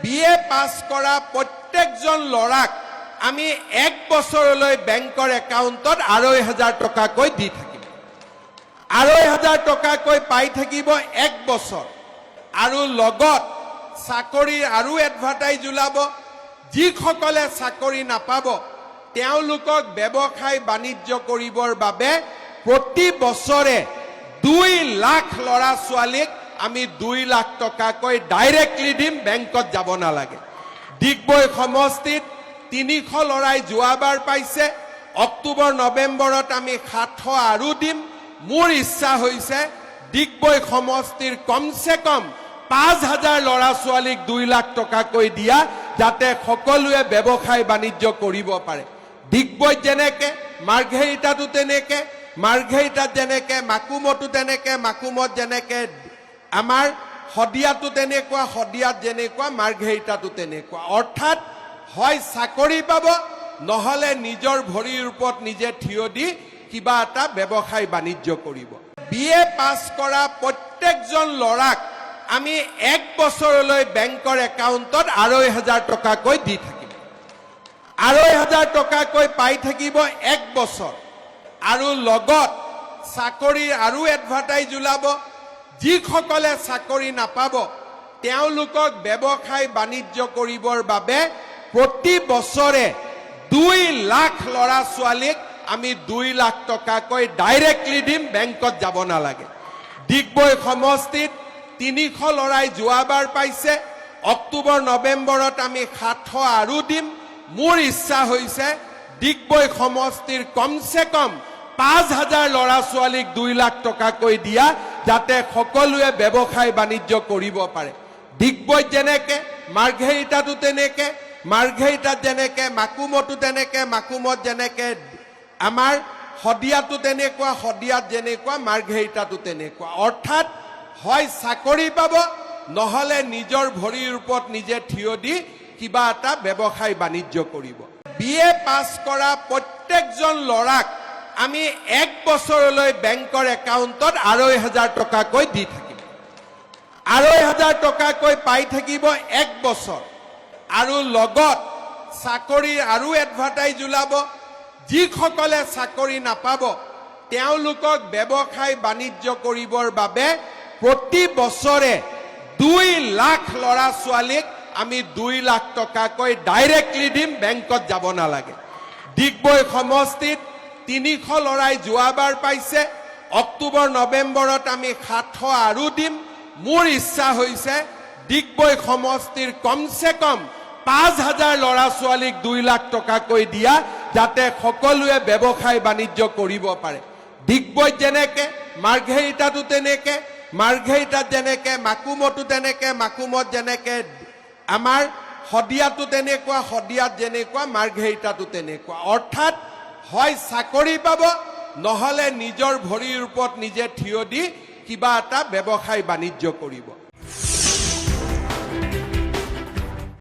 BA পাছ কৰা প্ৰত্যেকজন ল'ৰাক আমি 1 বছৰলৈ বেংকৰ একাউণ্টত 2,500 টকাকৈ দি থাকিম। 2,500 টকাকৈ পাই থাকিব 1 বছৰ। আৰু লগত চাকৰি আৰু এডভাৰটাইজ ওলাব। যিসকলে চাকৰি নাপাব তেওঁলোকক ব্যৱসায় বাণিজ্য কৰিবৰ বাবে প্ৰতি বছৰে 2 লাখ ল'ৰা ছোৱালীক আমি 2 লাখ টকাকৈ ডাইৰেক্টলি দিম, বেংকত যাব নালাগে। ডিগবৈ সমষ্টিত 300 ল'ৰাই যোৱাবাৰ পাইছে। অক্টোবৰ নৱেম্বৰত আমি 700 আৰু দিম। মোৰ ইচ্ছা হৈছে ডিগবৈ সমষ্টিৰ কমসে কম 5,000 ল'ৰা ছোৱালীক 2 লাখ টকাকৈ দিয়া, যাতে সকলোৱে ব্যৱসায় বাণিজ্য কৰিব পাৰে। ডিগবৈত যেনেকে, মাৰ্ঘেৰিটাতো তেনেকে, মাৰ্ঘেৰিটাত যেনেকে, মাকুমতো তেনেকে, মাকুমত যেনেকে, আমাৰ শদিয়াতো তেনেকুৱা, শদিয়াত যেনেকুৱা, মাৰ্ঘেৰিটাতো তেনেকুৱা। অৰ্থাৎ হয় চাকৰি পাব, নহলে নিজৰ ভৰিৰ ওপৰত নিজে থিয় দি কিবা এটা ব্যৱসায় বাণিজ্য কৰিব। বিএ পাছ কৰা প্ৰত্যেকজন ল'ৰাক আমি 1 বছৰলৈ বেংকৰ একাউণ্টত 2,500 টকাকৈ দি থাকিম। 2,500 টকাকৈ পাই থাকিব 1 বছৰ। আৰু লগত চাকৰি আৰু এডভাৰটাইজ ওলাব। যিসকলে চাকৰি নাপাব তেওঁলোকক ব্যৱসায় বাণিজ্য কৰিবৰ বাবে প্ৰতি বছৰে 2 লাখ ল'ৰা ছোৱালীক আমি 2 লাখ টকাকৈ ডাইৰেক্টলি দিম, বেংকত যাব নালাগে। ডিগবৈ সমষ্টিত 300 ল'ৰাই যোৱাবাৰ পাইছে। অক্টোবৰ নৱেম্বৰত আমি 700 আৰু দিম। মোৰ ইচ্ছা হৈছে ডিগবৈ সমষ্টিৰ কমসে কম 5,000 ল'ৰা ছোৱালীক 2 লাখ টকাকৈ দিয়া, যাতে সকলোৱে ব্যৱসায় বাণিজ্য কৰিব পাৰে। ডিগবৈত যেনেকে, মাৰ্ঘেৰিটাতো তেনেকে, মাৰ্ঘেৰিটাত যেনেকে, মাকুমতো তেনেকে, মাকুমত যেনেকে, আমাৰ শদিয়াতো তেনেকুৱা, শদিয়াত যেনেকুৱা, মাৰ্ঘেৰিটাতো তেনেকুৱা। অৰ্থাৎ হয় চাকৰি পাব, নহলে নিজৰ ভৰিৰ ওপৰত নিজে থিয় দি কিবা এটা ব্যৱসায় বাণিজ্য কৰিব। বিএ পাছ কৰা প্ৰত্যেকজন ল'ৰাক আমি 1 বছৰলৈ বেংকৰ একাউণ্টত 2,500 টকাকৈ দি থাকিম। 2,500 টকাকৈ পাই থাকিব 1 বছৰ। আৰু লগত চাকৰি আৰু এডভাৰটাইজ ওলাব। যিসকলে চাকৰি নাপাব তেওঁলোকক ব্যৱসায় বাণিজ্য কৰিবৰ বাবে প্ৰতি বছৰে 2 লাখ ল'ৰা ছোৱালীক আমি 2 লাখ টকাকৈ ডাইৰেক্টলি দিম, বেংকত যাব নালাগে। ডিগবৈ সমষ্টিত 300 ল'ৰাই যোৱাবাৰ পাইছে। অক্টোবৰ নৱেম্বৰত আমি 700 আৰু দিম। মোৰ ইচ্ছা হৈছে ডিগবৈ সমষ্টিৰ কমসে কম 5,000 ল'ৰা ছোৱালীক 2 লাখ টকাকৈ দিয়া, যাতে সকলোৱে ব্যৱসায় বাণিজ্য কৰিব পাৰে। ডিগবৈত যেনেকে, মাৰ্ঘেৰিটাতো তেনেকে, মাৰ্ঘেৰিটাত যেনেকে, মাকুমতো তেনেকে, মাকুমত যেনেকে, আমাৰ শদিয়াতো তেনেকুৱা, শদিয়াত যেনেকুৱা, মাৰ্ঘেৰিটাতো তেনেকুৱা। অৰ্থাৎ হয় চাকৰি পাব, নহলে নিজৰ ভৰিৰ ওপৰত নিজে থিয় দি কিবা এটা ব্যৱসায় বাণিজ্য কৰিব।